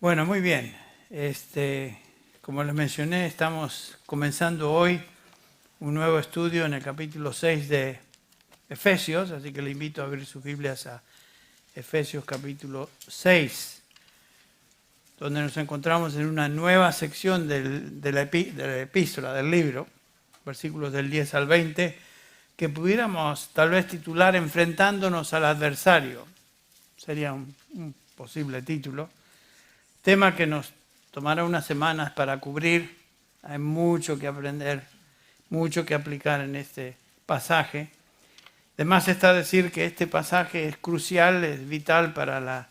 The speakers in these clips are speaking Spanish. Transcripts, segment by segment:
Bueno, muy bien. Como les mencioné, estamos comenzando hoy un nuevo estudio en el capítulo 6 de Efesios, así que le invito a abrir sus Biblias a Efesios capítulo 6, donde nos encontramos en una nueva sección de la epístola, del libro, versículos del 10 al 20, que pudiéramos tal vez titular Enfrentándonos al adversario. Sería un posible título. Tema que nos tomará unas semanas para cubrir. Hay mucho que aprender, mucho que aplicar en este pasaje. Además está decir que este pasaje es crucial, es vital para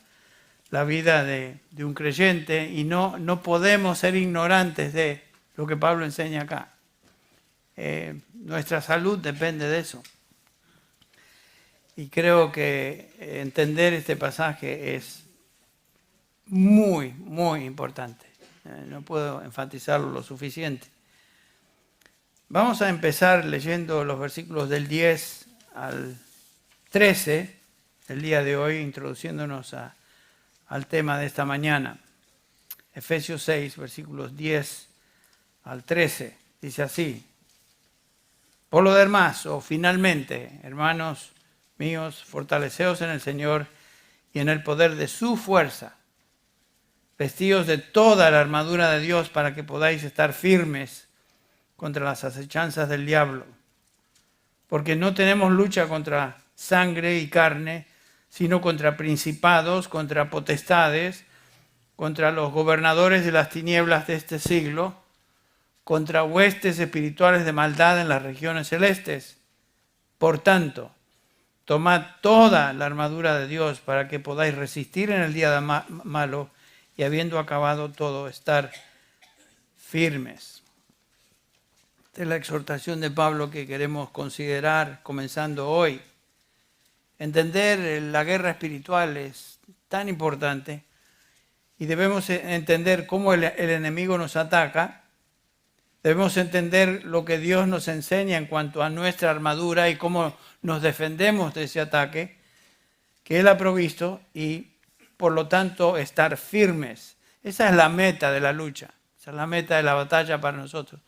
la vida de un creyente y no podemos ser ignorantes de lo que Pablo enseña acá. Nuestra salud depende de eso. Y creo que entender este pasaje es muy, muy importante. No puedo enfatizarlo lo suficiente. Vamos a empezar leyendo los versículos del 10 al 13, el día de hoy, introduciéndonos al tema de esta mañana. Efesios 6, versículos 10 al 13, dice así: Por lo demás, o finalmente, hermanos míos, fortaleceos en el Señor y en el poder de su fuerza. Vestidos de toda la armadura de Dios para que podáis estar firmes contra las acechanzas del diablo. Porque no tenemos lucha contra sangre y carne, sino contra principados, contra potestades, contra los gobernadores de las tinieblas de este siglo, contra huestes espirituales de maldad en las regiones celestes. Por tanto, tomad toda la armadura de Dios para que podáis resistir en el día malo y habiendo acabado todo, estar firmes. Esta es la exhortación de Pablo que queremos considerar comenzando hoy. Entender la guerra espiritual es tan importante y debemos entender cómo el enemigo nos ataca. Debemos entender lo que Dios nos enseña en cuanto a nuestra armadura y cómo nos defendemos de ese ataque que Él ha provisto y por lo tanto estar firmes. Esa es la meta de la lucha, esa es la meta de la batalla para nosotros,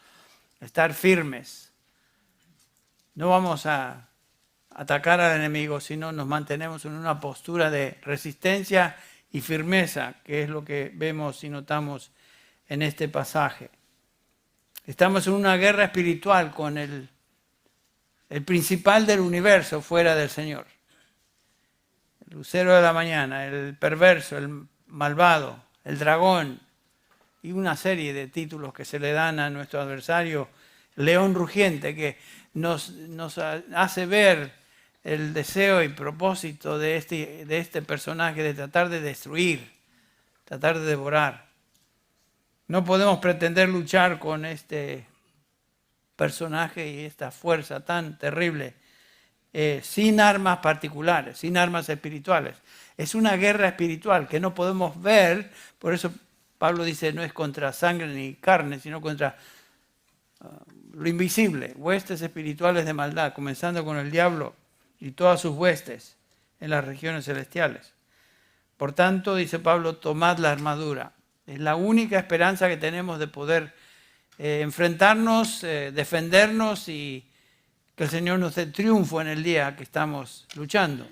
estar firmes. No vamos a atacar al enemigo, sino nos mantenemos en una postura de resistencia y firmeza, que es lo que vemos y notamos en este pasaje. Estamos en una guerra espiritual con el principal del universo fuera del Señor. El lucero de la mañana, el perverso, el malvado, el dragón y una serie de títulos que se le dan a nuestro adversario, león rugiente, que nos hace ver el deseo y propósito de este personaje de tratar de destruir, tratar de devorar. No podemos pretender luchar con este personaje y esta fuerza tan terrible sin armas particulares, sin armas espirituales. Es una guerra espiritual que no podemos ver, por eso Pablo dice no es contra sangre ni carne, sino contra lo invisible, huestes espirituales de maldad, comenzando con el diablo y todas sus huestes en las regiones celestiales. Por tanto, dice Pablo, tomad la armadura. Es la única esperanza que tenemos de poder enfrentarnos, defendernos y que el Señor nos dé triunfo en el día que estamos luchando.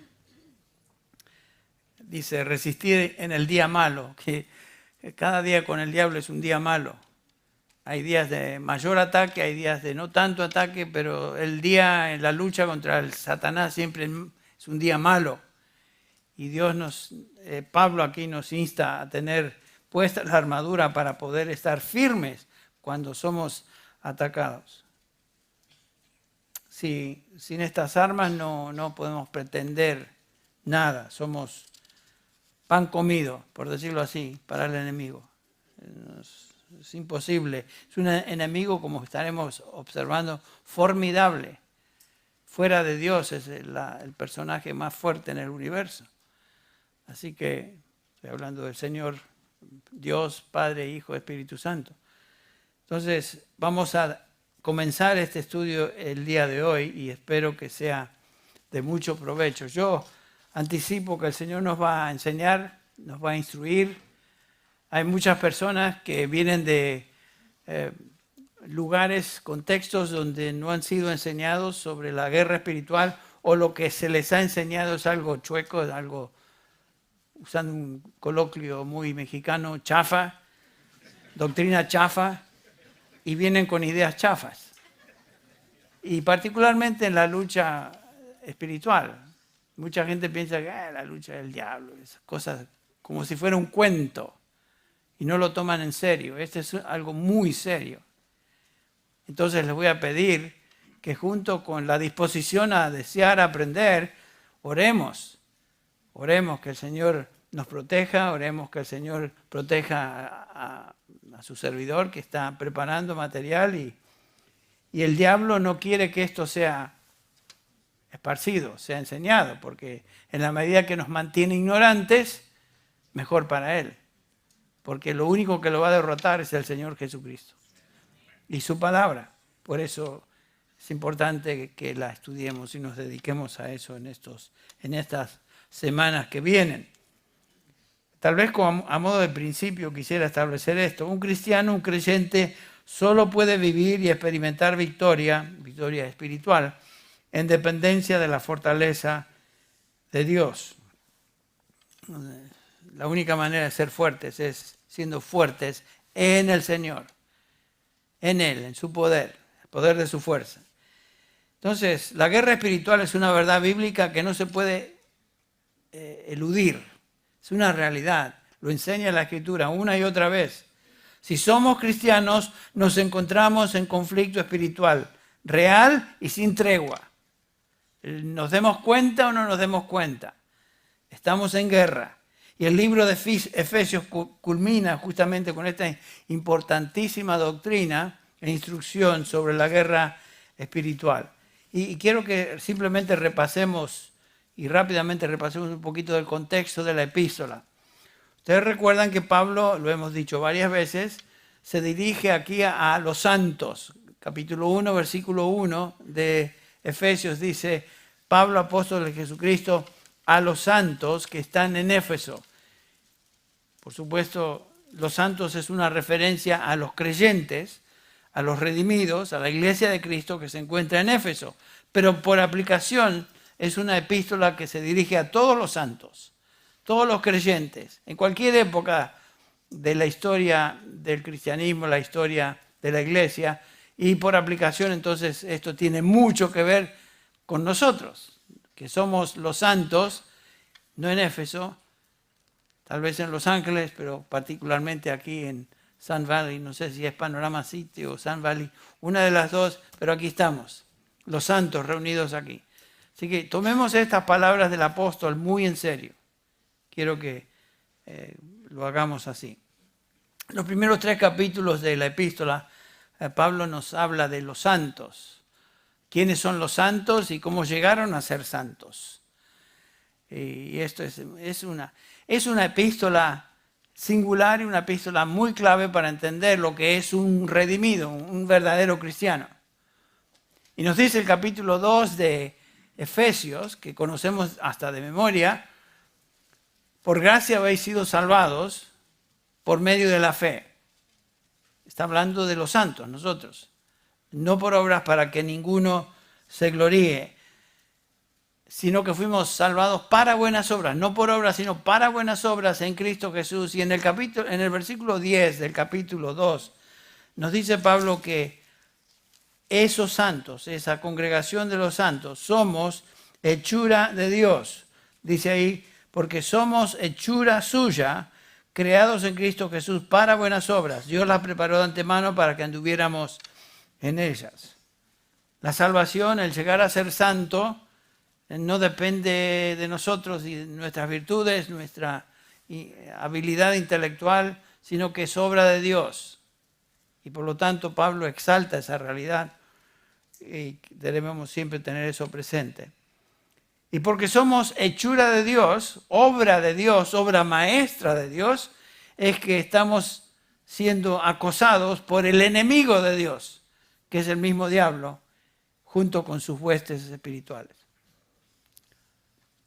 Dice, resistir en el día malo, que cada día con el diablo es un día malo. Hay días de mayor ataque, hay días de no tanto ataque, pero el día en la lucha contra el Satanás siempre es un día malo. Y Pablo aquí nos insta a tener puesta la armadura para poder estar firmes cuando somos atacados. Sí, sin estas armas no podemos pretender nada. Somos pan comido, por decirlo así, para el enemigo. Es imposible. Es un enemigo, como estaremos observando, formidable. Fuera de Dios es el personaje más fuerte en el universo. Así que estoy hablando del Señor, Dios, Padre, Hijo, Espíritu Santo. Entonces, vamos a comenzar este estudio el día de hoy y espero que sea de mucho provecho. Yo anticipo que el Señor nos va a enseñar, nos va a instruir, Hay muchas personas que vienen de lugares, contextos donde no han sido enseñados sobre la guerra espiritual, o lo que se les ha enseñado es algo chueco, es algo, usando un coloquio muy mexicano, chafa, doctrina chafa, y vienen con ideas chafas. Y particularmente en la lucha espiritual. Mucha gente piensa que la lucha del diablo, esas cosas como si fuera un cuento, y no lo toman en serio. Este es algo muy serio. Entonces les voy a pedir que junto con la disposición a desear aprender, oremos. Oremos que el Señor nos proteja, oremos que el Señor proteja a su servidor que está preparando material, y el diablo no quiere que esto sea esparcido, sea enseñado, porque en la medida que nos mantiene ignorantes, mejor para él, porque lo único que lo va a derrotar es el Señor Jesucristo y su palabra. Por eso es importante que la estudiemos y nos dediquemos a eso en estas semanas que vienen. Tal vez a modo de principio quisiera establecer esto. Un cristiano, un creyente, solo puede vivir y experimentar victoria espiritual, en dependencia de la fortaleza de Dios. La única manera de ser fuertes es siendo fuertes en el Señor, en Él, en su poder, el poder de su fuerza. Entonces, la guerra espiritual es una verdad bíblica que no se puede eludir. Es una realidad. Lo enseña la Escritura una y otra vez. Si somos cristianos, nos encontramos en conflicto espiritual, real y sin tregua. Nos demos cuenta o no nos demos cuenta. Estamos en guerra. Y el libro de Efesios culmina justamente con esta importantísima doctrina e instrucción sobre la guerra espiritual. Y quiero que simplemente repasemos y rápidamente repasemos un poquito del contexto de la epístola. Ustedes recuerdan que Pablo, lo hemos dicho varias veces, se dirige aquí a los santos. Capítulo 1, versículo 1 de Efesios dice: Pablo, apóstol de Jesucristo, a los santos que están en Éfeso. Por supuesto, los santos es una referencia a los creyentes, a los redimidos, a la iglesia de Cristo que se encuentra en Éfeso. Pero por aplicación es una epístola que se dirige a todos los santos, todos los creyentes, en cualquier época de la historia del cristianismo, la historia de la iglesia, y por aplicación entonces esto tiene mucho que ver con nosotros, que somos los santos, no en Éfeso, tal vez en Los Ángeles, pero particularmente aquí en Sun Valley, no sé si es Panorama City o Sun Valley, una de las dos, pero aquí estamos, los santos reunidos aquí. Así que tomemos estas palabras del apóstol muy en serio. Quiero que lo hagamos así. Los primeros 3 capítulos de la epístola, Pablo nos habla de los santos. ¿Quiénes son los santos y cómo llegaron a ser santos? Y esto es una epístola singular y una epístola muy clave para entender lo que es un redimido, un verdadero cristiano. Y nos dice el capítulo 2 de Efesios, que conocemos hasta de memoria: por gracia habéis sido salvados por medio de la fe. Está hablando de los santos, nosotros. No por obras para que ninguno se gloríe, sino que fuimos salvados para buenas obras. No por obras, sino para buenas obras en Cristo Jesús. Y en el versículo 10 del capítulo 2 nos dice Pablo que esos santos, esa congregación de los santos, somos hechura de Dios. Dice ahí: porque somos hechura suya, creados en Cristo Jesús para buenas obras. Dios las preparó de antemano para que anduviéramos en ellas. La salvación, el llegar a ser santo, no depende de nosotros y de nuestras virtudes, nuestra habilidad intelectual, sino que es obra de Dios. Y por lo tanto Pablo exalta esa realidad y debemos siempre tener eso presente. Y porque somos hechura de Dios, obra maestra de Dios, es que estamos siendo acosados por el enemigo de Dios, que es el mismo diablo, junto con sus huestes espirituales.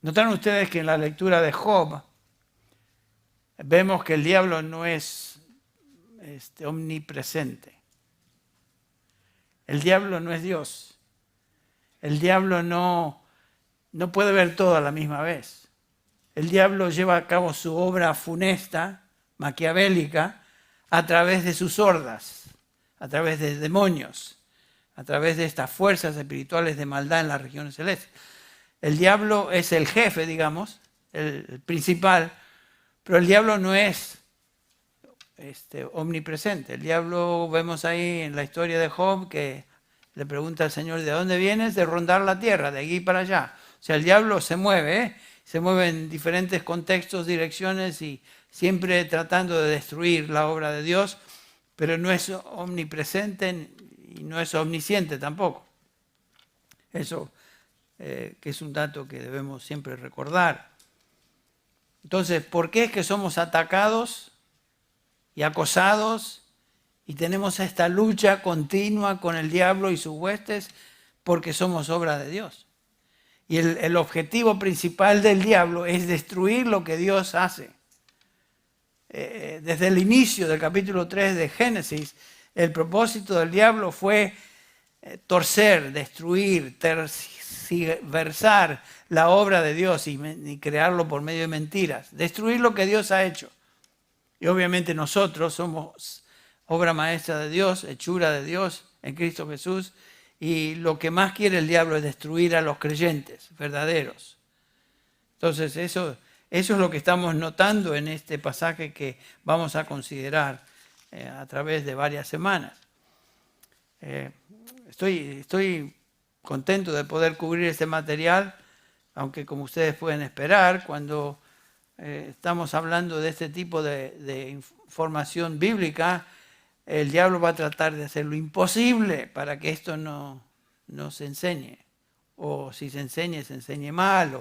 Notaron ustedes que en la lectura de Job, vemos que el diablo no es omnipresente. El diablo no es Dios. El diablo no puede ver todo a la misma vez. El diablo lleva a cabo su obra funesta, maquiavélica, a través de sus hordas, a través de demonios, a través de estas fuerzas espirituales de maldad en las regiones celestes. El diablo es el jefe, digamos, el principal, pero el diablo no es omnipresente. El diablo, vemos ahí en la historia de Job, que le pregunta al Señor, ¿de dónde vienes? De rondar la tierra, de aquí para allá. O sea, el diablo se mueve en diferentes contextos, direcciones y siempre tratando de destruir la obra de Dios, pero no es omnipresente y no es omnisciente tampoco. Eso que es un dato que debemos siempre recordar. Entonces, ¿por qué es que somos atacados y acosados y tenemos esta lucha continua con el diablo y sus huestes? Porque somos obra de Dios. Y el objetivo principal del diablo es destruir lo que Dios hace. Desde el inicio del capítulo 3 de Génesis, el propósito del diablo fue torcer, destruir, tergiversar la obra de Dios y crearlo por medio de mentiras. Destruir lo que Dios ha hecho. Y obviamente nosotros somos obra maestra de Dios, hechura de Dios en Cristo Jesús. Y lo que más quiere el diablo es destruir a los creyentes verdaderos. Entonces eso es lo que estamos notando en este pasaje que vamos a considerar a través de varias semanas. Estoy contento de poder cubrir este material, aunque como ustedes pueden esperar, cuando estamos hablando de este tipo de información bíblica, el diablo va a tratar de hacer lo imposible para que esto no se enseñe. O si se enseñe mal,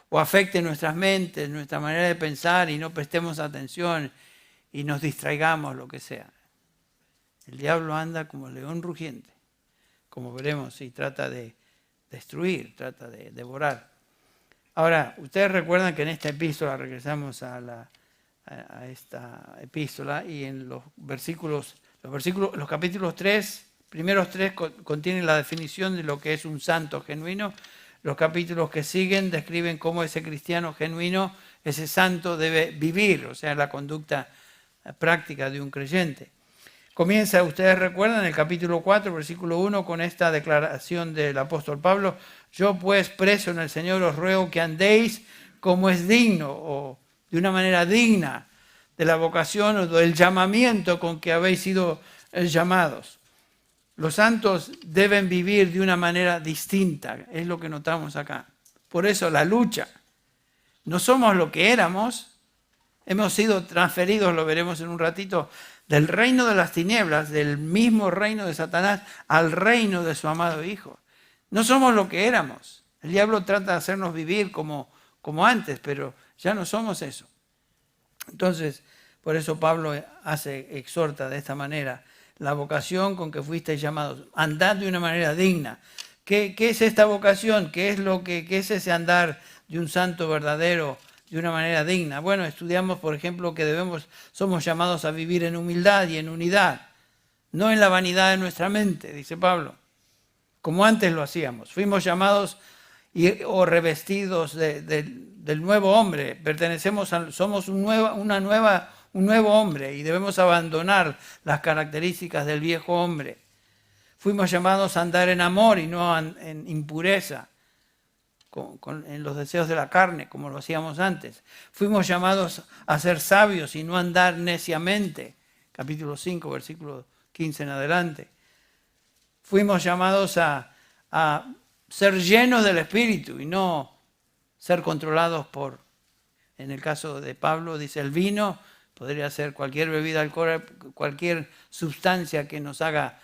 o afecte nuestras mentes, nuestra manera de pensar y no prestemos atención y nos distraigamos, lo que sea. El diablo anda como león rugiente, como veremos, y trata de destruir, trata de devorar. Ahora, ustedes recuerdan que en esta epístola, regresamos a esta epístola, y en los capítulos 3, primeros 3 contienen la definición de lo que es un santo genuino. Los capítulos que siguen describen cómo ese cristiano genuino, ese santo debe vivir, o sea, la conducta práctica de un creyente. Comienza, ustedes recuerdan, el capítulo 4, versículo 1, con esta declaración del apóstol Pablo: yo pues, preso en el Señor, os ruego que andéis como es digno, o de una manera digna de la vocación o del llamamiento con que habéis sido llamados. Los santos deben vivir de una manera distinta, es lo que notamos acá. Por eso la lucha. No somos lo que éramos, hemos sido transferidos, lo veremos en un ratito, del reino de las tinieblas, del mismo reino de Satanás, al reino de su amado Hijo. No somos lo que éramos. El diablo trata de hacernos vivir como antes, pero ya no somos eso. Entonces, por eso Pablo exhorta de esta manera: la vocación con que fuisteis llamados, andad de una manera digna. ¿Qué es esta vocación? ¿Qué es ese andar de un santo verdadero de una manera digna? Bueno, estudiamos, por ejemplo, que somos llamados a vivir en humildad y en unidad, no en la vanidad de nuestra mente, dice Pablo, como antes lo hacíamos. Fuimos llamados o revestidos del nuevo hombre, somos un nuevo hombre, y debemos abandonar las características del viejo hombre. Fuimos llamados a andar en amor y no en impureza, en los deseos de la carne, como lo hacíamos antes. Fuimos llamados a ser sabios y no andar neciamente, capítulo 5, versículo 15 en adelante. Fuimos llamados a ser llenos del Espíritu y no ser controlados en el caso de Pablo, dice el vino, podría ser cualquier bebida alcohólica, cualquier sustancia que nos haga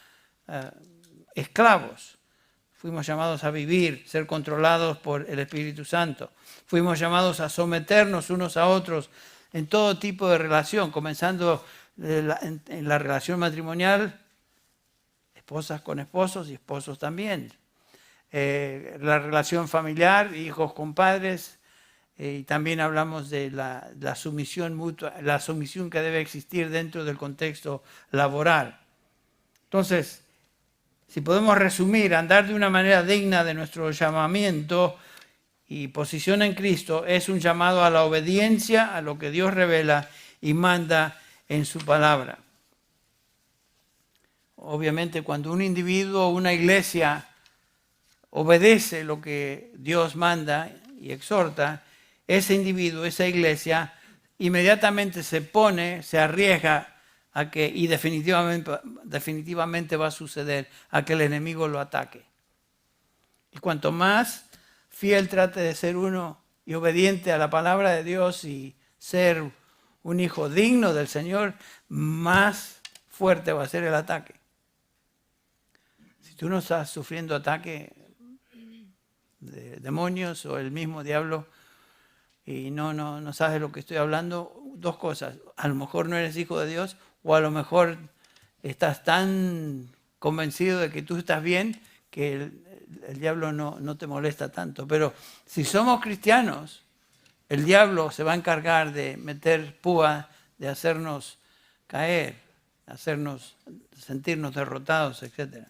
esclavos. Fuimos llamados a vivir, ser controlados por el Espíritu Santo. Fuimos llamados a someternos unos a otros en todo tipo de relación, comenzando en la relación matrimonial, esposas con esposos y esposos también. La relación familiar, hijos con padres, y también hablamos de la sumisión mutua, la sumisión que debe existir dentro del contexto laboral. Entonces, si podemos resumir, andar de una manera digna de nuestro llamamiento y posición en Cristo es un llamado a la obediencia a lo que Dios revela y manda en su palabra. Obviamente, cuando un individuo o una iglesia obedece lo que Dios manda y exhorta, ese individuo, esa iglesia, inmediatamente se arriesga a que, y definitivamente va a suceder, a que el enemigo lo ataque. Y cuanto más fiel trate de ser uno y obediente a la palabra de Dios y ser un hijo digno del Señor, más fuerte va a ser el ataque. Si tú no estás sufriendo ataque de demonios o el mismo diablo y no sabes de lo que estoy hablando, dos cosas: a lo mejor no eres hijo de Dios, o a lo mejor estás tan convencido de que tú estás bien que el diablo no te molesta tanto. Pero si somos cristianos, el diablo se va a encargar de meter púa, de hacernos caer, hacernos sentirnos derrotados, etc.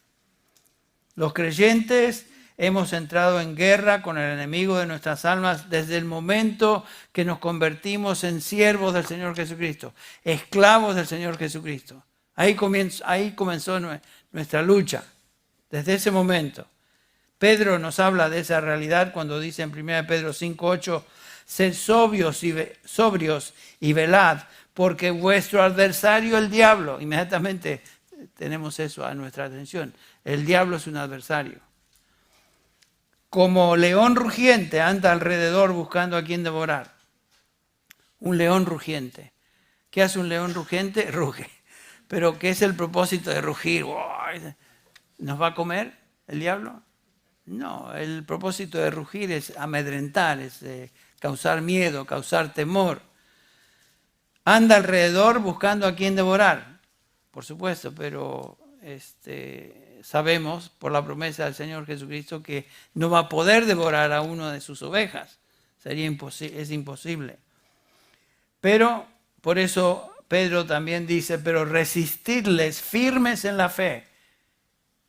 Los creyentes hemos entrado en guerra con el enemigo de nuestras almas desde el momento que nos convertimos en siervos del Señor Jesucristo, esclavos del Señor Jesucristo. Ahí comenzó nuestra lucha, desde ese momento. Pedro nos habla de esa realidad cuando dice en 1 Pedro 5:8, sed sobrios y velad, porque vuestro adversario el diablo, inmediatamente tenemos eso a nuestra atención, el diablo es un adversario. Como león rugiente anda alrededor buscando a quien devorar. Un león rugiente. ¿Qué hace un león rugiente? Ruge. Pero ¿qué es el propósito de rugir? ¿Nos va a comer el diablo? No, el propósito de rugir es amedrentar, es causar miedo, causar temor. Anda alrededor buscando a quien devorar, por supuesto, pero sabemos por la promesa del Señor Jesucristo que no va a poder devorar a una de sus ovejas. Es imposible. Pero por eso Pedro también dice, pero resistidles firmes en la fe.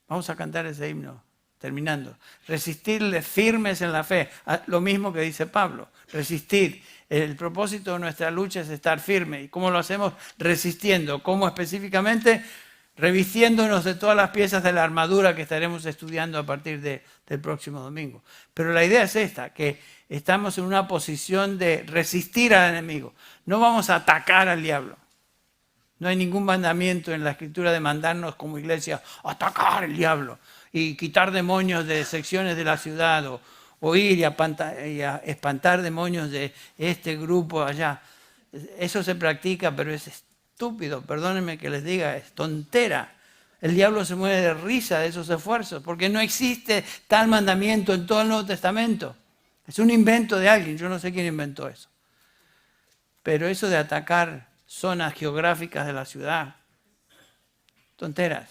Vamos a cantar ese himno, terminando. Resistidles firmes en la fe. Lo mismo que dice Pablo, resistir. El propósito de nuestra lucha es estar firme. ¿Y cómo lo hacemos? Resistiendo. ¿Cómo específicamente? Revistiéndonos de todas las piezas de la armadura que estaremos estudiando a partir del próximo domingo. Pero la idea es esta, que estamos en una posición de resistir al enemigo. No vamos a atacar al diablo. No hay ningún mandamiento en la Escritura de mandarnos como iglesia a atacar al diablo y quitar demonios de secciones de la ciudad o ir y a espantar demonios de este grupo allá. Eso se practica, pero es estúpido, perdónenme que les diga, es tontera. El diablo se muere de risa de esos esfuerzos, porque no existe tal mandamiento en todo el Nuevo Testamento. Es un invento de alguien, yo no sé quién inventó eso. Pero eso de atacar zonas geográficas de la ciudad, tonteras.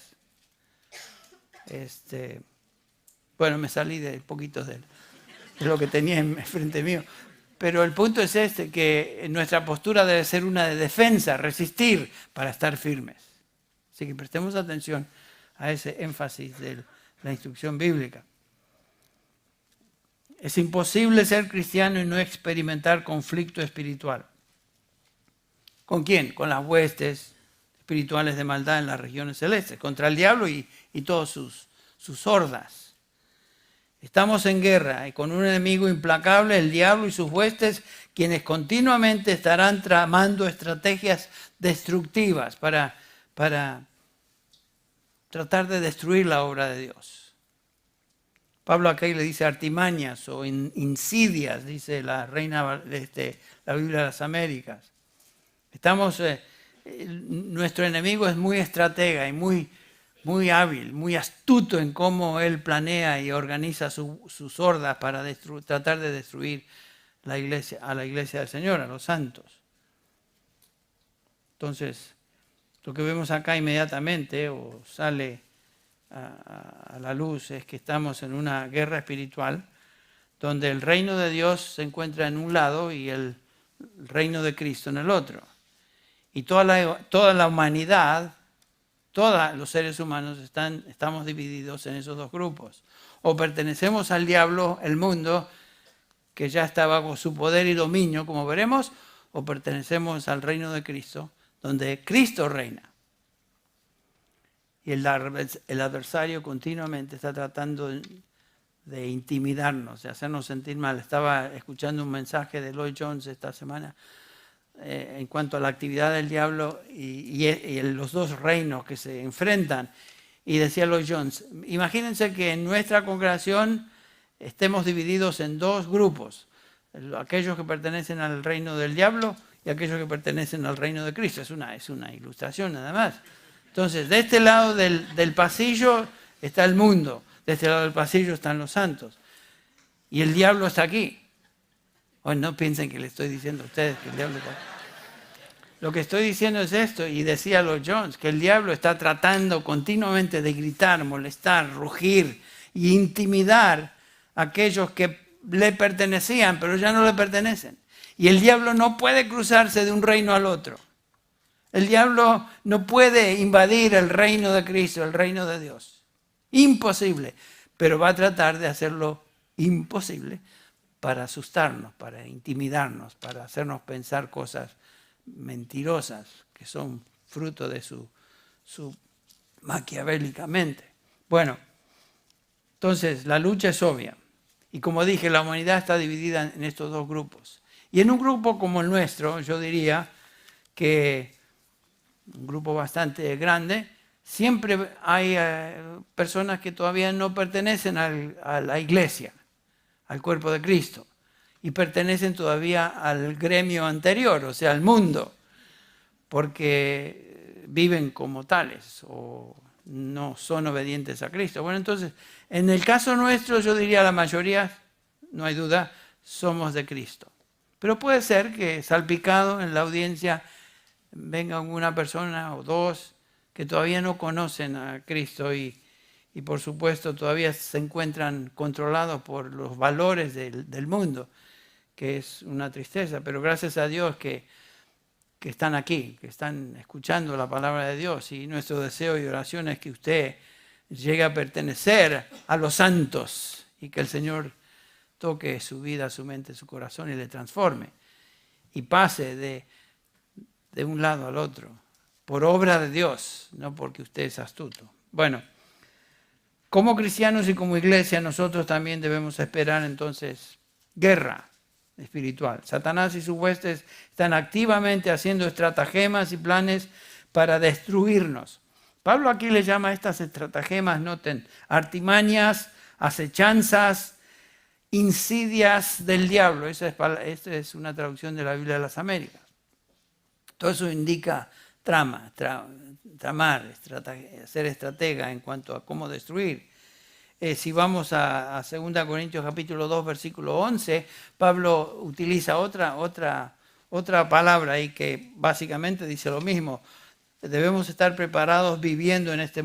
Bueno, me salí de poquitos de lo que tenía frente mío. Pero el punto es que nuestra postura debe ser una de defensa, resistir para estar firmes. Así que prestemos atención a ese énfasis de la instrucción bíblica. Es imposible ser cristiano y no experimentar conflicto espiritual. ¿Con quién? Con las huestes espirituales de maldad en las regiones celestes, contra el diablo y todas sus hordas. Estamos en guerra y con un enemigo implacable, el diablo y sus huestes, quienes continuamente estarán tramando estrategias destructivas para tratar de destruir la obra de Dios. Pablo aquí le dice artimañas o insidias, dice la reina la Biblia de las Américas. Nuestro enemigo es muy estratega y muy hábil, muy astuto en cómo él planea y organiza sus hordas para tratar de destruir a la iglesia del Señor, a los santos. Entonces, lo que vemos acá inmediatamente o sale a la luz es que estamos en una guerra espiritual donde el reino de Dios se encuentra en un lado y el reino de Cristo en el otro. Y toda la humanidad, todos los seres humanos estamos divididos en esos dos grupos. O pertenecemos al diablo, el mundo, que ya está bajo su poder y dominio, como veremos, o pertenecemos al reino de Cristo, donde Cristo reina. Y el adversario continuamente está tratando de intimidarnos, de hacernos sentir mal. Estaba escuchando un mensaje de Lloyd Jones esta semana en cuanto a la actividad del diablo y los dos reinos que se enfrentan. Y decía Lloyd Jones, imagínense que en nuestra congregación estemos divididos en dos grupos, aquellos que pertenecen al reino del diablo y aquellos que pertenecen al reino de Cristo. Es una ilustración nada más. Entonces, de este lado del pasillo está el mundo, de este lado del pasillo están los santos. Y el diablo está aquí. Hoy no piensen que le estoy diciendo a ustedes que el diablo está aquí. Lo que estoy diciendo es esto, y decía Lloyd Jones, que el diablo está tratando continuamente de gritar, molestar, rugir y intimidar a aquellos que le pertenecían, pero ya no le pertenecen. Y el diablo no puede cruzarse de un reino al otro. El diablo no puede invadir el reino de Cristo, el reino de Dios. Imposible. Pero va a tratar de hacerlo imposible para asustarnos, para intimidarnos, para hacernos pensar cosas mentirosas que son fruto de su maquiavélicamente. Bueno, entonces la lucha es obvia. Y como dije, la humanidad está dividida en estos dos grupos. Y en un grupo como el nuestro, yo diría que un grupo bastante grande, siempre hay personas que todavía no pertenecen a la iglesia, al cuerpo de Cristo, y pertenecen todavía al gremio anterior, o sea, al mundo, porque viven como tales o no son obedientes a Cristo. Bueno, entonces, en el caso nuestro, yo diría la mayoría, no hay duda, somos de Cristo. Pero puede ser que salpicado en la audiencia venga una persona o dos que todavía no conocen a Cristo y por supuesto todavía se encuentran controlados por los valores del mundo, que es una tristeza, pero gracias a Dios que están aquí, que están escuchando la palabra de Dios, y nuestro deseo y oración es que usted llegue a pertenecer a los santos y que el Señor toque su vida, su mente, su corazón y le transforme y pase de un lado al otro, por obra de Dios, no porque usted es astuto. Bueno, como cristianos y como iglesia nosotros también debemos esperar entonces guerra espiritual. Satanás y sus huestes están activamente haciendo estratagemas y planes para destruirnos. Pablo aquí le llama a estas estratagemas, noten, artimañas, acechanzas, insidias del diablo. Esta es una traducción de la Biblia de las Américas. Todo eso indica tramar, ser estratega en cuanto a cómo destruir. Si vamos a 2 Corintios capítulo 2, versículo 11, Pablo utiliza otra palabra ahí que básicamente dice lo mismo. Debemos estar preparados viviendo en este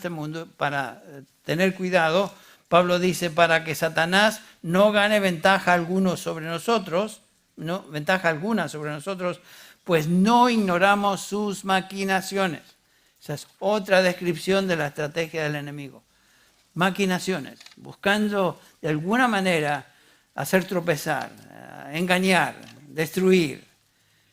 mundo para tener cuidado. Pablo dice, para que Satanás no gane ventaja alguna sobre nosotros, pues no ignoramos sus maquinaciones. Esa es otra descripción de la estrategia del enemigo. Maquinaciones, buscando de alguna manera hacer tropezar, engañar, destruir.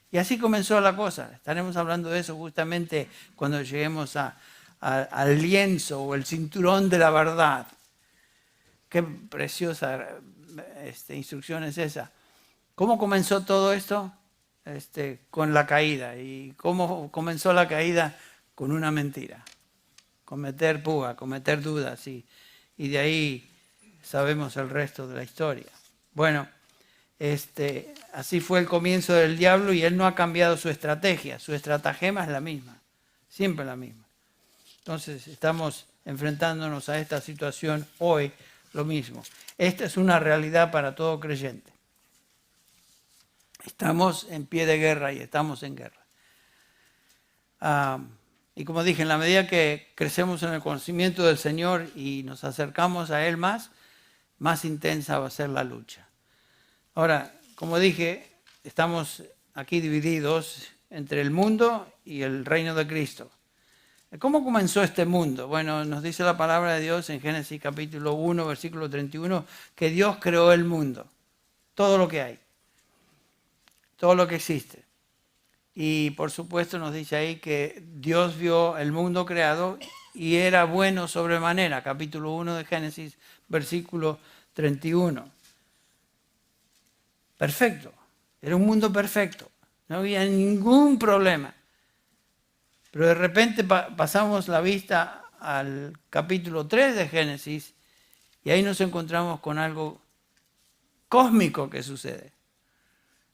Y así comenzó la cosa. Estaremos hablando de eso justamente cuando lleguemos al lienzo o el cinturón de la verdad. Qué preciosa instrucción es esa. ¿Cómo comenzó todo esto? Con la caída. ¿Y cómo comenzó la caída? Con una mentira. Con meter púa, con meter dudas. Y de ahí sabemos el resto de la historia. Bueno, así fue el comienzo del diablo y él no ha cambiado su estrategia. Su estratagema es la misma. Siempre la misma. Entonces estamos enfrentándonos a esta situación hoy, lo mismo. Esta es una realidad para todo creyente. Estamos en pie de guerra y estamos en guerra. Y como dije, en la medida que crecemos en el conocimiento del Señor y nos acercamos a Él más, más intensa va a ser la lucha. Ahora, como dije, estamos aquí divididos entre el mundo y el reino de Cristo. ¿Cómo comenzó este mundo? Bueno, nos dice la palabra de Dios en Génesis capítulo 1, versículo 31, que Dios creó el mundo, todo lo que hay, todo lo que existe. Y por supuesto nos dice ahí que Dios vio el mundo creado y era bueno sobremanera, capítulo 1 de Génesis, versículo 31. Perfecto, era un mundo perfecto, no había ningún problema. Pero de repente pasamos la vista al capítulo 3 de Génesis y ahí nos encontramos con algo cósmico que sucede.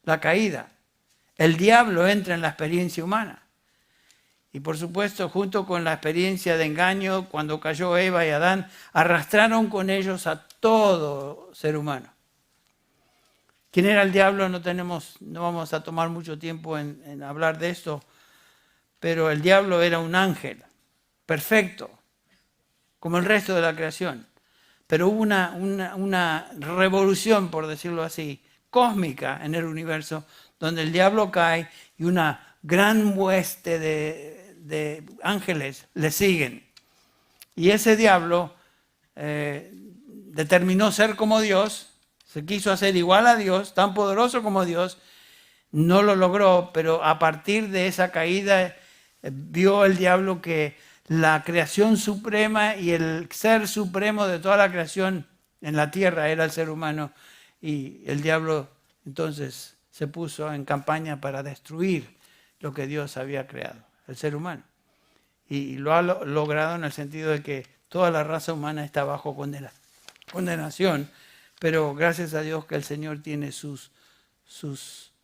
La caída. El diablo entra en la experiencia humana. Y por supuesto, junto con la experiencia de engaño, cuando cayó Eva y Adán, arrastraron con ellos a todo ser humano. ¿Quién era el diablo? No vamos a tomar mucho tiempo en hablar de esto. Pero el diablo era un ángel, perfecto, como el resto de la creación. Pero hubo una revolución, por decirlo así, cósmica en el universo, donde el diablo cae y una gran hueste de ángeles le siguen. Y ese diablo determinó ser como Dios, se quiso hacer igual a Dios, tan poderoso como Dios, no lo logró, pero a partir de esa caída vio el diablo que la creación suprema y el ser supremo de toda la creación en la tierra era el ser humano, y el diablo entonces se puso en campaña para destruir lo que Dios había creado, el ser humano. Y lo ha logrado en el sentido de que toda la raza humana está bajo condenación, pero gracias a Dios que el Señor tiene sus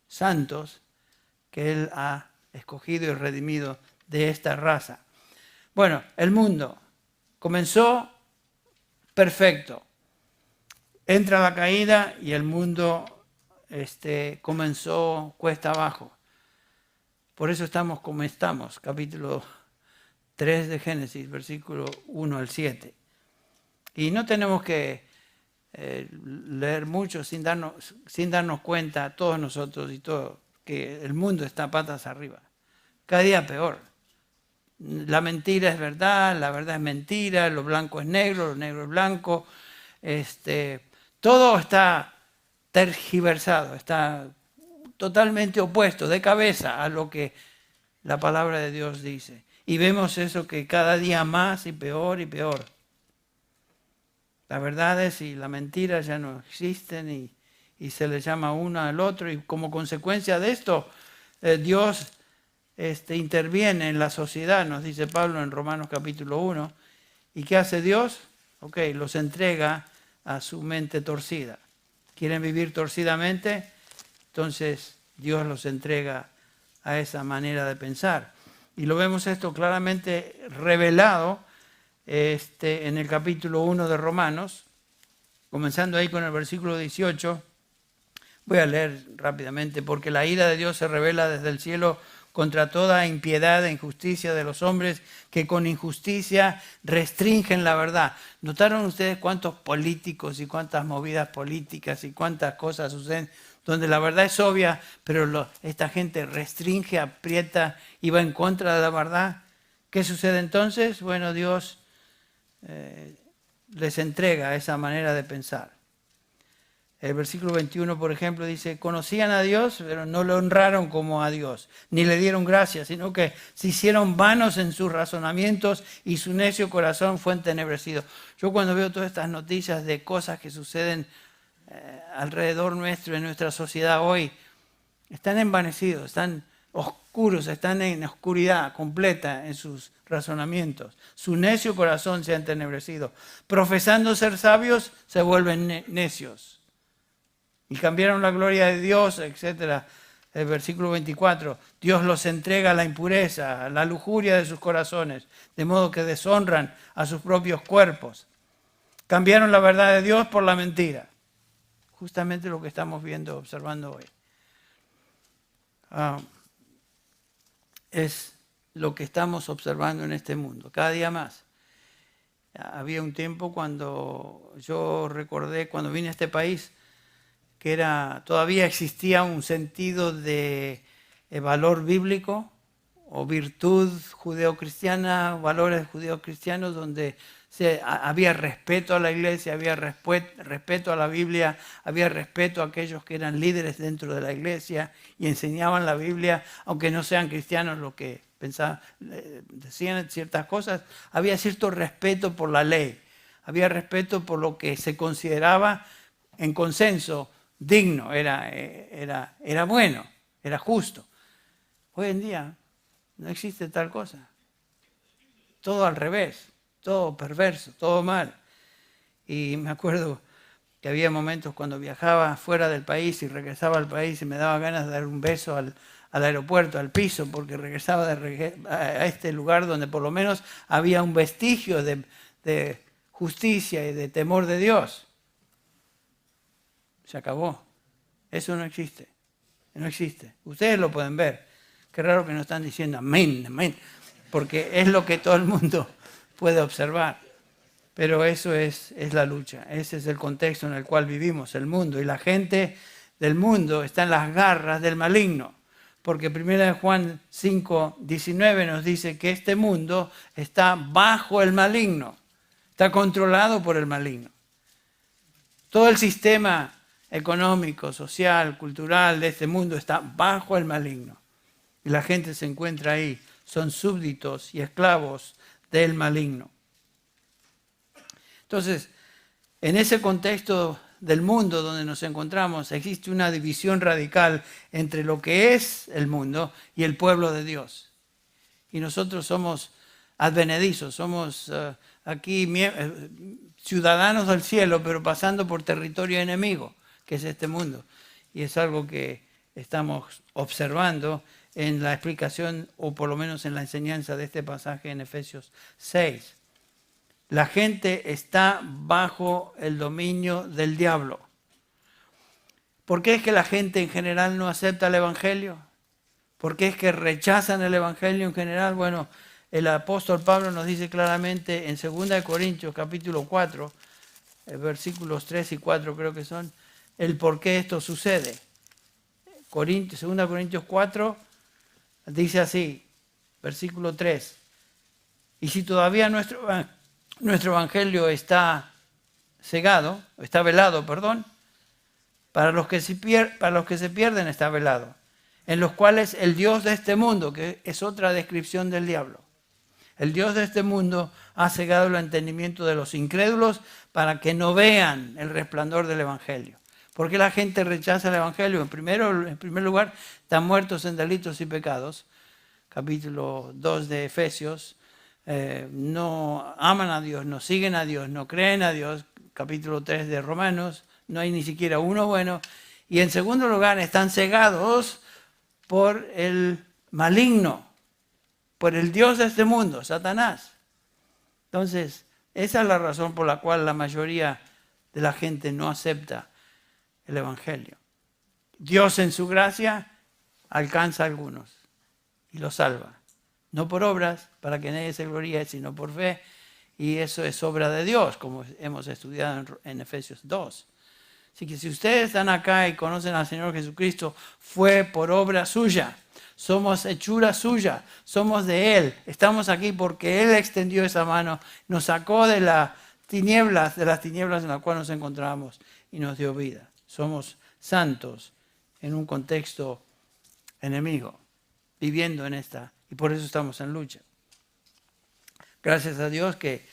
santos que Él ha escogido y redimido de esta raza. Bueno, el mundo comenzó perfecto. Entra la caída y el mundo comenzó cuesta abajo. Por eso estamos como estamos, capítulo 3 de Génesis, versículo 1 al 7. Y no tenemos que leer mucho sin darnos cuenta, todos nosotros y todos, que el mundo está patas arriba. Cada día peor. La mentira es verdad, la verdad es mentira, lo blanco es negro, lo negro es blanco. Todo está tergiversado, está totalmente opuesto, de cabeza a lo que la palabra de Dios dice. Y vemos eso que cada día más y peor y peor. Las verdades y la mentira ya no existen y se le llama uno al otro, y como consecuencia de esto, Dios interviene en la sociedad, nos dice Pablo en Romanos capítulo 1. ¿Y qué hace Dios? Los entrega a su mente torcida. ¿Quieren vivir torcidamente? Entonces Dios los entrega a esa manera de pensar. Y lo vemos esto claramente revelado en el capítulo 1 de Romanos, comenzando ahí con el versículo 18. Voy a leer rápidamente. Porque la ira de Dios se revela desde el cielo contra toda impiedad e injusticia de los hombres que con injusticia restringen la verdad. ¿Notaron ustedes cuántos políticos y cuántas movidas políticas y cuántas cosas suceden donde la verdad es obvia, pero esta gente restringe, aprieta y va en contra de la verdad? ¿Qué sucede entonces? Bueno, Dios les entrega esa manera de pensar. El versículo 21, por ejemplo, dice: conocían a Dios, pero no lo honraron como a Dios, ni le dieron gracias, sino que se hicieron vanos en sus razonamientos y su necio corazón fue entenebrecido. Yo cuando veo todas estas noticias de cosas que suceden alrededor nuestro, en nuestra sociedad hoy, están envanecidos, están oscuros, están en oscuridad completa en sus razonamientos. Su necio corazón se ha entenebrecido. Profesando ser sabios, se vuelven necios. Y cambiaron la gloria de Dios, etc. El versículo 24, Dios los entrega a la impureza, a la lujuria de sus corazones, de modo que deshonran a sus propios cuerpos. Cambiaron la verdad de Dios por la mentira. Justamente lo que estamos viendo, observando hoy. Es lo que estamos observando en este mundo, cada día más. Había un tiempo cuando yo recordé, cuando vine a este país, que todavía existía un sentido de valor bíblico o virtud judeocristiana, valores judeocristianos, donde había respeto a la iglesia, había respeto a la Biblia, había respeto a aquellos que eran líderes dentro de la iglesia y enseñaban la Biblia, aunque no sean cristianos lo que pensaban, decían ciertas cosas. Había cierto respeto por la ley, había respeto por lo que se consideraba en consenso digno, era bueno, era justo. Hoy en día no existe tal cosa. Todo al revés, todo perverso, todo mal. Y me acuerdo que había momentos cuando viajaba fuera del país y regresaba al país y me daba ganas de dar un beso al aeropuerto, al piso, porque regresaba a este lugar donde por lo menos había un vestigio de justicia y de temor de Dios. Se acabó. Eso no existe. No existe. Ustedes lo pueden ver. Qué raro que no están diciendo amén, amén, porque es lo que todo el mundo puede observar. Pero eso es la lucha. Ese es el contexto en el cual vivimos, el mundo. Y la gente del mundo está en las garras del maligno. Porque 1 Juan 5:19 nos dice que este mundo está bajo el maligno. Está controlado por el maligno. Todo el sistema económico, social, cultural de este mundo está bajo el maligno. Y la gente se encuentra ahí. Son súbditos y esclavos del maligno. Entonces, en ese contexto del mundo donde nos encontramos, existe una división radical entre lo que es el mundo y el pueblo de Dios. Y nosotros somos advenedizos, somos aquí ciudadanos del cielo, pero pasando por territorio enemigo, que es este mundo. Y es algo que estamos observando en la explicación, o por lo menos en la enseñanza de este pasaje en Efesios 6. La gente está bajo el dominio del diablo. ¿Por qué es que la gente en general no acepta el Evangelio? ¿Por qué es que rechazan el Evangelio en general? Bueno, el apóstol Pablo nos dice claramente en 2 Corintios capítulo 4, versículos 3 y 4 creo que son, el por qué esto sucede. 2 Corintios 4 dice así, versículo 3, y si todavía nuestro Evangelio está cegado, está velado, perdón, para los que se pierden está velado, en los cuales el Dios de este mundo, que es otra descripción del diablo, el Dios de este mundo ha cegado el entendimiento de los incrédulos para que no vean el resplandor del Evangelio. ¿Por qué la gente rechaza el Evangelio? En primer lugar, están muertos en delitos y pecados. Capítulo 2 de Efesios. No aman a Dios, no siguen a Dios, no creen a Dios. Capítulo 3 de Romanos. No hay ni siquiera uno bueno. Y en segundo lugar, están cegados por el maligno, por el Dios de este mundo, Satanás. Entonces, esa es la razón por la cual la mayoría de la gente no acepta el Evangelio. Dios en su gracia alcanza a algunos y los salva. No por obras, para que nadie se gloríe, sino por fe. Y eso es obra de Dios, como hemos estudiado en Efesios 2. Así que si ustedes están acá y conocen al Señor Jesucristo, fue por obra suya. Somos hechura suya, somos de Él. Estamos aquí porque Él extendió esa mano, nos sacó de las tinieblas en las cuales nos encontramos y nos dio vida. Somos santos en un contexto enemigo, viviendo en esta, y por eso estamos en lucha. Gracias a Dios que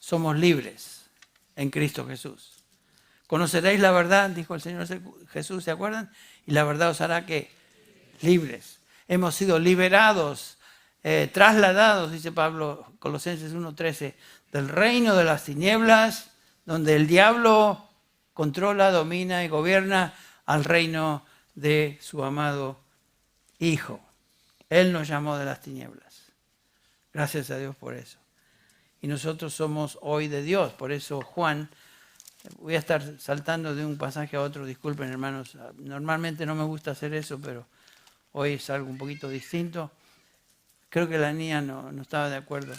somos libres en Cristo Jesús. Conoceréis la verdad, dijo el Señor Jesús, ¿se acuerdan? Y la verdad os hará que libres. Hemos sido liberados, trasladados, dice Pablo, Colosenses 1:13, del reino de las tinieblas, donde el diablo controla, domina y gobierna, al reino de su amado Hijo. Él nos llamó de las tinieblas. Gracias a Dios por eso. Y nosotros somos hoy de Dios. Por eso Juan, voy a estar saltando de un pasaje a otro, disculpen hermanos, normalmente no me gusta hacer eso, pero hoy es algo un poquito distinto. Creo que la niña no estaba de acuerdo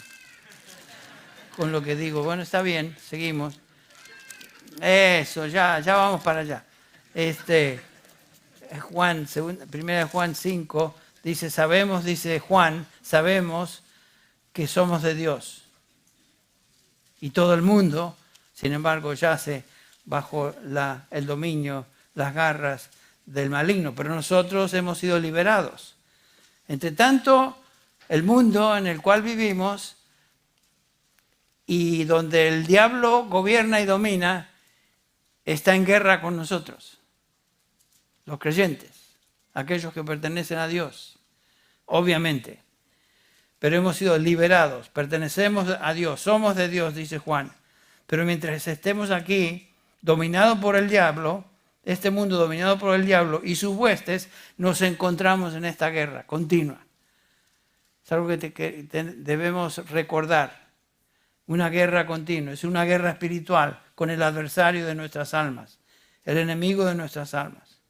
con lo que digo. Bueno, está bien, seguimos. Eso, ya vamos para allá. Primera de Juan 5, dice Juan, sabemos que somos de Dios. Y todo el mundo, sin embargo, yace bajo el dominio, las garras del maligno. Pero nosotros hemos sido liberados. Entre tanto, el mundo en el cual vivimos y donde el diablo gobierna y domina, está en guerra con nosotros, los creyentes, aquellos que pertenecen a Dios, obviamente. Pero hemos sido liberados, pertenecemos a Dios, somos de Dios, dice Juan. Pero mientras estemos aquí, dominados por el diablo, este mundo dominado por el diablo y sus huestes, nos encontramos en esta guerra continua. Es algo que debemos recordar. Una guerra continua, es una guerra espiritual con el adversario de nuestras almas, el enemigo de nuestras almas.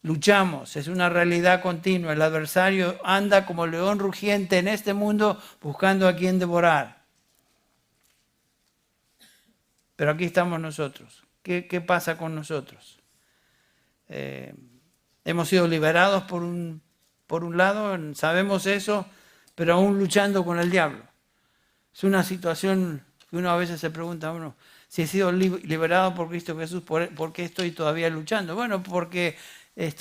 Luchamos, es una realidad continua. El adversario anda como león rugiente en este mundo buscando a quien devorar. Pero aquí estamos nosotros. ¿Qué pasa con nosotros? Hemos sido liberados por un lado, sabemos eso, pero aún luchando con el diablo. Es una situación que uno a veces se pregunta a uno, si he sido liberado por Cristo Jesús, ¿por qué estoy todavía luchando? Bueno, porque el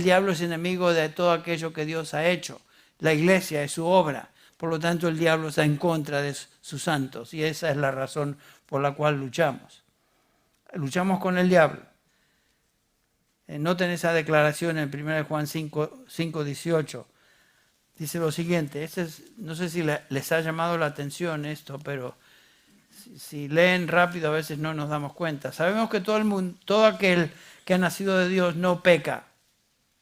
diablo es enemigo de todo aquello que Dios ha hecho. La iglesia es su obra. Por lo tanto, el diablo está en contra de sus santos. Y esa es la razón por la cual luchamos. Luchamos con el diablo. Noten esa declaración en 1 Juan 5:18. Dice lo siguiente, no sé si les ha llamado la atención esto, pero si leen rápido a veces no nos damos cuenta. Sabemos que todo aquel que ha nacido de Dios no peca.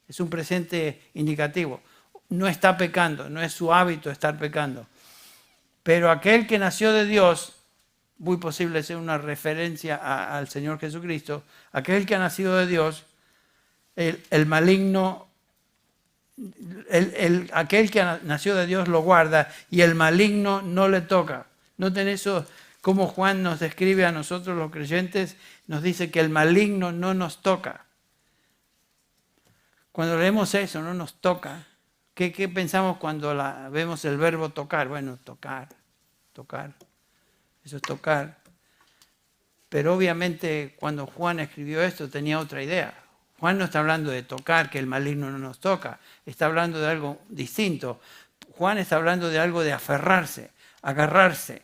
Es un presente indicativo. No está pecando, no es su hábito estar pecando. Pero aquel que nació de Dios, muy posible sea una referencia al Señor Jesucristo, aquel que ha nacido de Dios, el maligno, aquel que nació de Dios lo guarda y el maligno no le toca. Noten eso, como Juan nos describe a nosotros los creyentes, nos dice que el maligno no nos toca. Cuando leemos eso, no nos toca. ¿Qué pensamos cuando vemos el verbo tocar? Bueno, tocar. Eso es tocar. Pero obviamente cuando Juan escribió esto tenía otra idea. Juan no está hablando de tocar, que el maligno no nos toca. Está hablando de algo distinto. Juan está hablando de algo de aferrarse, agarrarse,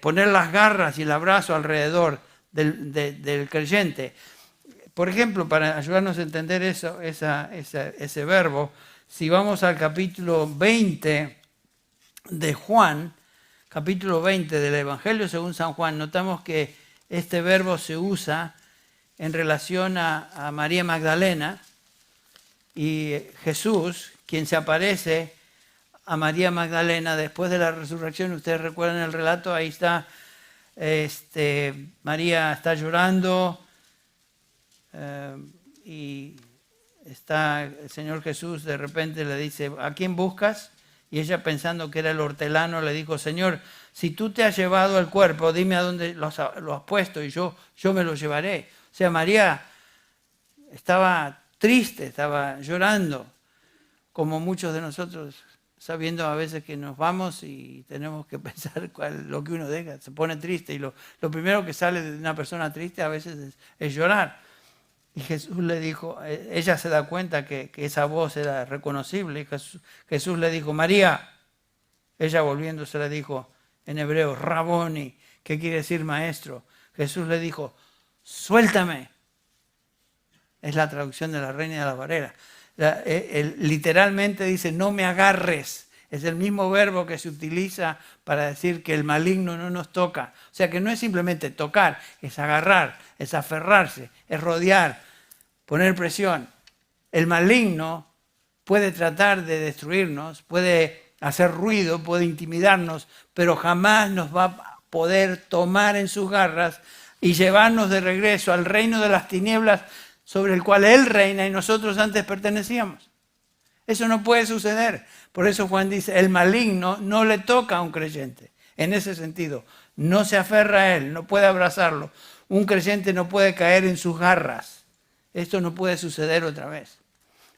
poner las garras y el abrazo alrededor del creyente. Por ejemplo, para ayudarnos a entender ese verbo, si vamos al capítulo 20 de Juan, capítulo 20 del Evangelio según San Juan, notamos que este verbo se usa en relación a María Magdalena y Jesús, quien se aparece a María Magdalena después de la resurrección. Ustedes recuerdan el relato, ahí está, María está llorando y está el Señor Jesús, de repente le dice, ¿a quién buscas? Y ella, pensando que era el hortelano, le dijo, Señor, si tú te has llevado el cuerpo, dime a dónde lo has puesto y yo me lo llevaré. O sea, María estaba triste, estaba llorando, como muchos de nosotros, sabiendo a veces que nos vamos y tenemos que pensar lo que uno deja, se pone triste. Y lo primero que sale de una persona triste a veces es llorar. Y Jesús le dijo, ella se da cuenta que esa voz era reconocible. Y Jesús le dijo, María. Ella volviéndose le dijo en hebreo, Raboni, que quiere decir maestro. Jesús le dijo, suéltame. Es la traducción de la Reina de la Valera. Literalmente dice, no me agarres. Es el mismo verbo que se utiliza para decir que el maligno no nos toca. O sea que no es simplemente tocar, es agarrar, es aferrarse, es rodear, poner presión. El maligno puede tratar de destruirnos, puede hacer ruido, puede intimidarnos, pero jamás nos va a poder tomar en sus garras y llevarnos de regreso al reino de las tinieblas sobre el cual Él reina y nosotros antes pertenecíamos. Eso no puede suceder. Por eso Juan dice, el maligno no le toca a un creyente. En ese sentido, no se aferra a él, no puede abrazarlo. Un creyente no puede caer en sus garras. Esto no puede suceder otra vez.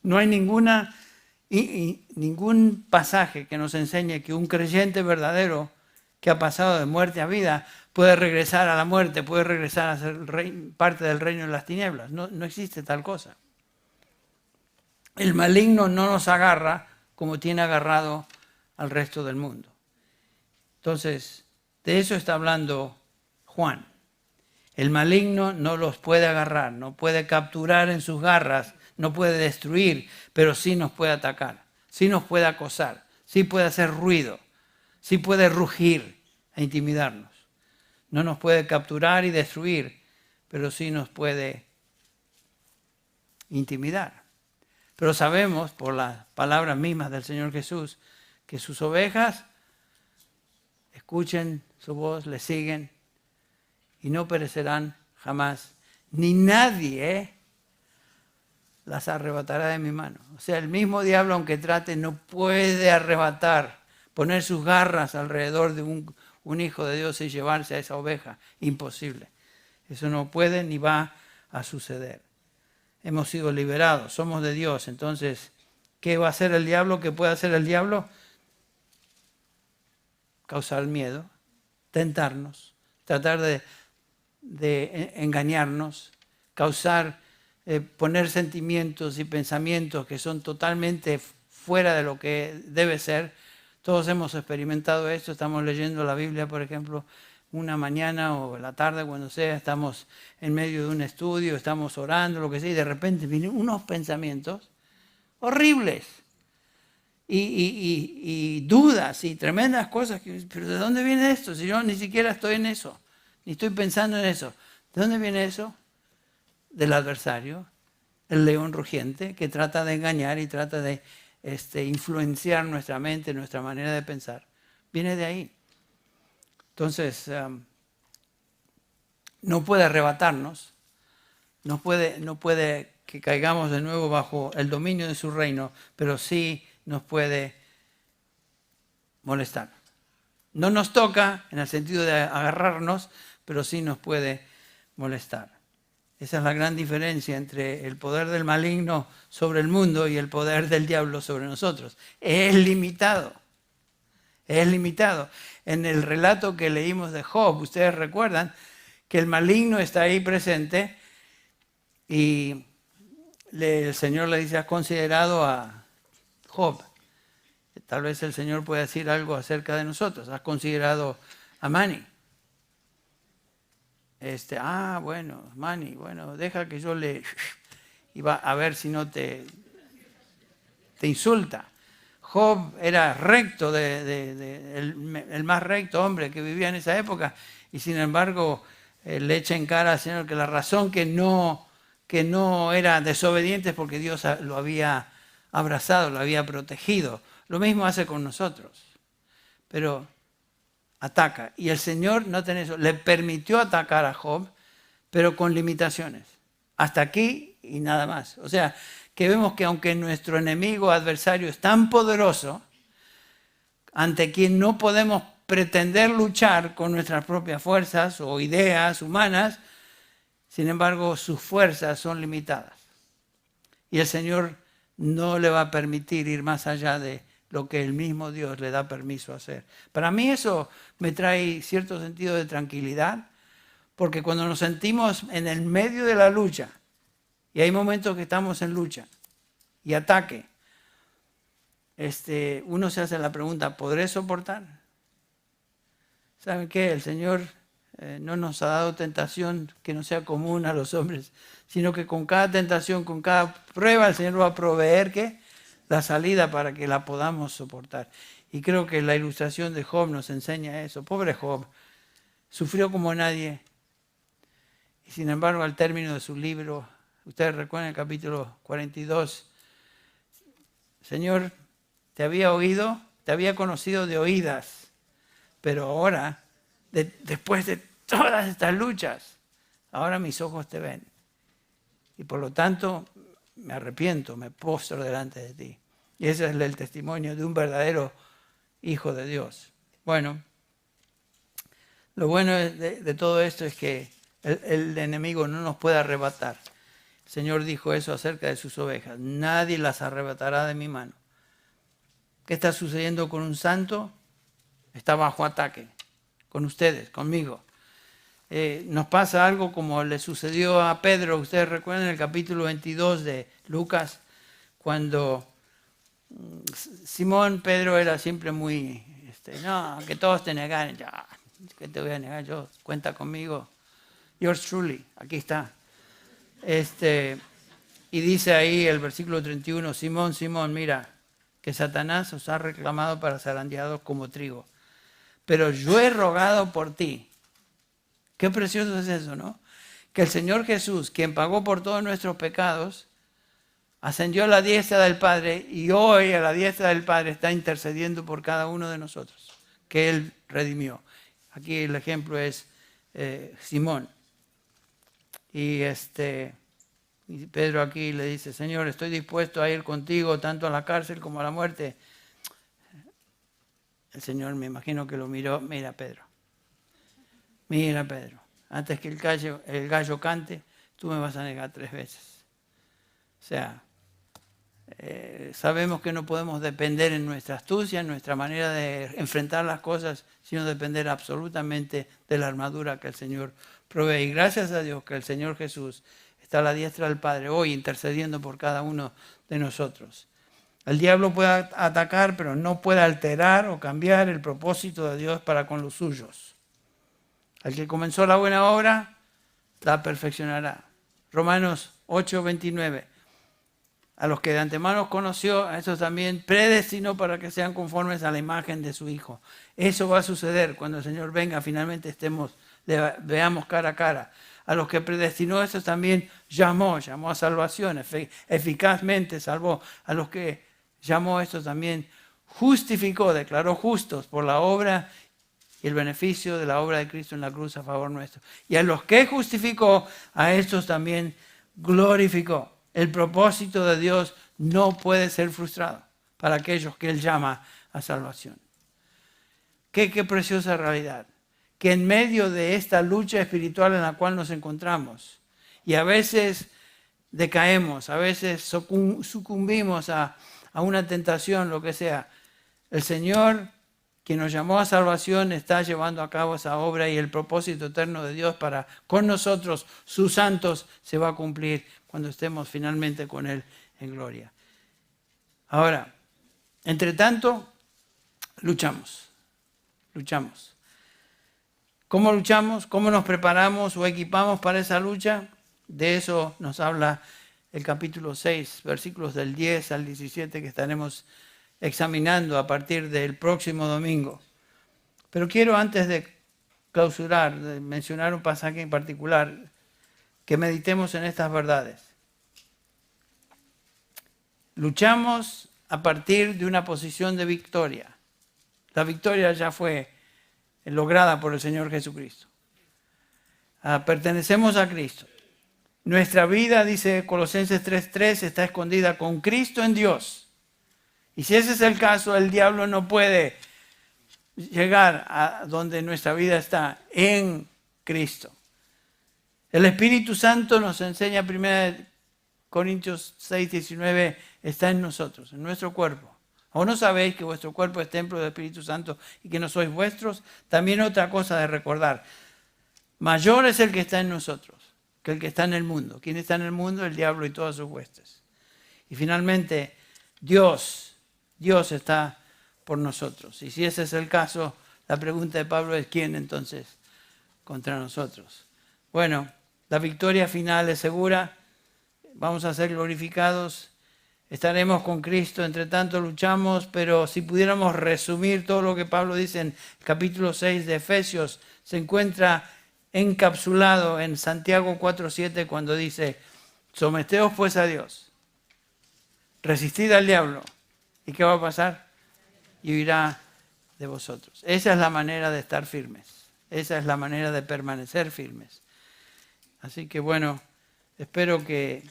No hay ningún pasaje que nos enseñe que un creyente verdadero que ha pasado de muerte a vida puede regresar a la muerte, puede regresar a ser parte del reino de las tinieblas. No existe tal cosa. El maligno no nos agarra como tiene agarrado al resto del mundo. Entonces, de eso está hablando Juan. El maligno no los puede agarrar, no puede capturar en sus garras, no puede destruir, pero sí nos puede atacar, sí nos puede acosar, sí puede hacer ruido, sí puede rugir e intimidarnos. No nos puede capturar y destruir, pero sí nos puede intimidar. Pero sabemos por las palabras mismas del Señor Jesús que sus ovejas escuchen su voz, le siguen y no perecerán jamás. Ni nadie las arrebatará de mi mano. O sea, el mismo diablo, aunque trate, no puede arrebatar, poner sus garras alrededor de un hijo de Dios y llevarse a esa oveja. Imposible. Eso no puede ni va a suceder. Hemos sido liberados, somos de Dios. Entonces, ¿qué va a hacer el diablo? ¿Qué puede hacer el diablo? Causar miedo, tentarnos, tratar de engañarnos, poner sentimientos y pensamientos que son totalmente fuera de lo que debe ser. Todos hemos experimentado esto, estamos leyendo la Biblia, por ejemplo, una mañana o la tarde, cuando sea, estamos en medio de un estudio, estamos orando, lo que sea, y de repente vienen unos pensamientos horribles y dudas y tremendas cosas. Pero ¿de dónde viene esto? Si yo ni siquiera estoy en eso, ni estoy pensando en eso. ¿De dónde viene eso? Del adversario, el león rugiente, que trata de engañar y trata de influenciar nuestra mente, nuestra manera de pensar. Viene de ahí. Entonces, no puede arrebatarnos, no puede que caigamos de nuevo bajo el dominio de su reino, pero sí nos puede molestar. No nos toca en el sentido de agarrarnos, pero sí nos puede molestar. Esa es la gran diferencia entre el poder del maligno sobre el mundo y el poder del diablo sobre nosotros. Es limitado. Es limitado. En el relato que leímos de Job, ustedes recuerdan que el maligno está ahí presente y el Señor le dice, ¿has considerado a Job? Tal vez el Señor pueda decir algo acerca de nosotros. ¿Has considerado a Manny? Bueno, Manny, deja que yo le... Y va a ver si no te insulta. Job era recto, el más recto hombre que vivía en esa época, y sin embargo le echa en cara al Señor que la razón que no era desobediente es porque Dios lo había abrazado, lo había protegido. Lo mismo hace con nosotros, pero ataca. Y el Señor, noten eso, le permitió atacar a Job, pero con limitaciones. Hasta aquí y nada más. O sea, que vemos que aunque nuestro enemigo adversario es tan poderoso, ante quien no podemos pretender luchar con nuestras propias fuerzas o ideas humanas, sin embargo sus fuerzas son limitadas. Y el Señor no le va a permitir ir más allá de lo que el mismo Dios le da permiso a hacer. Para mí eso me trae cierto sentido de tranquilidad, porque cuando nos sentimos en el medio de la lucha, y hay momentos que estamos en lucha y ataque, uno se hace la pregunta, ¿podré soportar? ¿Saben qué? El Señor no nos ha dado tentación que no sea común a los hombres, sino que con cada tentación, con cada prueba, el Señor va a proveer ¿qué? La salida para que la podamos soportar. Y creo que la ilustración de Job nos enseña eso. Pobre Job, sufrió como nadie. Y sin embargo, al término de su libro, ustedes recuerdan el capítulo 42, Señor, te había oído, te había conocido de oídas, pero ahora, después de todas estas luchas, ahora mis ojos te ven. Y por lo tanto, me arrepiento, me postro delante de ti. Y ese es el testimonio de un verdadero hijo de Dios. Bueno, lo bueno de todo esto es que el enemigo no nos puede arrebatar. El Señor dijo eso acerca de sus ovejas. Nadie las arrebatará de mi mano. ¿Qué está sucediendo con un santo? Está bajo ataque. Con ustedes, conmigo. Nos pasa algo como le sucedió a Pedro. Ustedes recuerdan el capítulo 22 de Lucas, cuando Simón Pedro era siempre muy, no, que todos te negaren. Ya, ¿qué te voy a negar yo? Cuenta conmigo. Yours truly, aquí está. Y dice ahí el versículo 31, Simón, Simón, mira, que Satanás os ha reclamado para zarandeados como trigo. Pero yo he rogado por ti. Qué precioso es eso, ¿no? Que el Señor Jesús, quien pagó por todos nuestros pecados, ascendió a la diestra del Padre y hoy a la diestra del Padre está intercediendo por cada uno de nosotros, que Él redimió. Aquí el ejemplo es Simón. Y Pedro aquí le dice, Señor, estoy dispuesto a ir contigo tanto a la cárcel como a la muerte. El Señor me imagino que lo miró, mira Pedro, antes que el gallo cante, tú me vas a negar 3 veces. O sea, sabemos que no podemos depender en nuestra astucia, en nuestra manera de enfrentar las cosas, sino depender absolutamente de la armadura que el Señor provee. Y gracias a Dios que el Señor Jesús está a la diestra del Padre hoy intercediendo por cada uno de nosotros. El diablo puede atacar, pero no puede alterar o cambiar el propósito de Dios para con los suyos. Al que comenzó la buena obra, la perfeccionará. Romanos 8:29. A los que de antemano conoció, a esos también predestinó para que sean conformes a la imagen de su Hijo. Eso va a suceder cuando el Señor venga, finalmente veamos cara a cara. A los que predestinó, esos también llamó a salvación, eficazmente salvó. A los que llamó, estos también justificó, declaró justos por la obra y el beneficio de la obra de Cristo en la cruz a favor nuestro. Y a los que justificó, a estos también glorificó. El propósito de Dios no puede ser frustrado para aquellos que Él llama a salvación. Qué preciosa realidad. Que en medio de esta lucha espiritual en la cual nos encontramos, y a veces decaemos, a veces sucumbimos a una tentación, lo que sea, el Señor, quien nos llamó a salvación, está llevando a cabo esa obra y el propósito eterno de Dios para con nosotros, sus santos, se va a cumplir cuando estemos finalmente con Él en gloria. Ahora, entre tanto, luchamos. ¿Cómo luchamos? ¿Cómo nos preparamos o equipamos para esa lucha? De eso nos habla el capítulo 6, versículos del 10 al 17 que estaremos examinando a partir del próximo domingo. Pero quiero, antes de clausurar, de mencionar un pasaje en particular, que meditemos en estas verdades. Luchamos a partir de una posición de victoria. La victoria ya fue lograda por el Señor Jesucristo. Pertenecemos a Cristo. Nuestra vida, dice Colosenses 3:3, está escondida con Cristo en Dios. Y si ese es el caso, el diablo no puede llegar a donde nuestra vida está, en Cristo. El Espíritu Santo nos enseña, 1 Corintios 6:19, está en nosotros, en nuestro cuerpo. ¿O no sabéis que vuestro cuerpo es templo del Espíritu Santo y que no sois vuestros? También otra cosa de recordar. Mayor es el que está en nosotros que el que está en el mundo. ¿Quién está en el mundo? El diablo y todas sus huestes. Y finalmente, Dios está por nosotros. Y si ese es el caso, la pregunta de Pablo es ¿quién entonces contra nosotros? Bueno, la victoria final es segura. Vamos a ser glorificados. Estaremos con Cristo, entre tanto luchamos, pero si pudiéramos resumir todo lo que Pablo dice en el capítulo 6 de Efesios, se encuentra encapsulado en Santiago 4:7 cuando dice, someteos pues a Dios, resistid al diablo, ¿y qué va a pasar? Y huirá de vosotros. Esa es la manera de estar firmes, esa es la manera de permanecer firmes. Así que bueno, espero que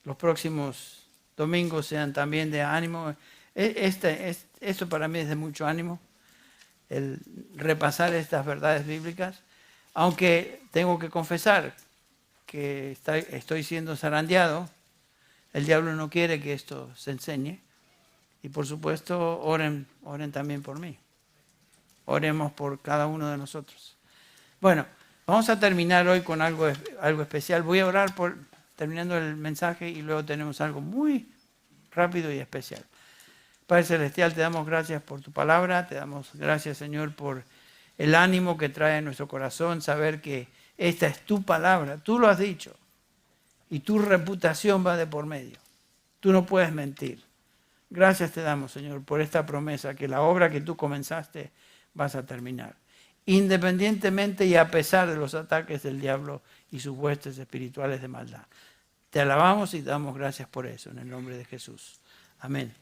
los próximos domingos sean también de ánimo. Esto para mí es de mucho ánimo, el repasar estas verdades bíblicas, aunque tengo que confesar que estoy siendo zarandeado. El diablo no quiere que esto se enseñe. Y por supuesto, oren también por mí. Oremos por cada uno de nosotros. Bueno, vamos a terminar hoy con algo especial. Voy a orar terminando el mensaje y luego tenemos algo muy rápido y especial. Padre Celestial, te damos gracias por tu palabra. Te damos gracias, Señor, por el ánimo que trae en nuestro corazón, saber que esta es tu palabra. Tú lo has dicho. Y tu reputación va de por medio. Tú no puedes mentir. Gracias te damos, Señor, por esta promesa, que la obra que tú comenzaste vas a terminar. Independientemente y a pesar de los ataques del diablo y sus huestes espirituales de maldad. Te alabamos y te damos gracias por eso, en el nombre de Jesús. Amén.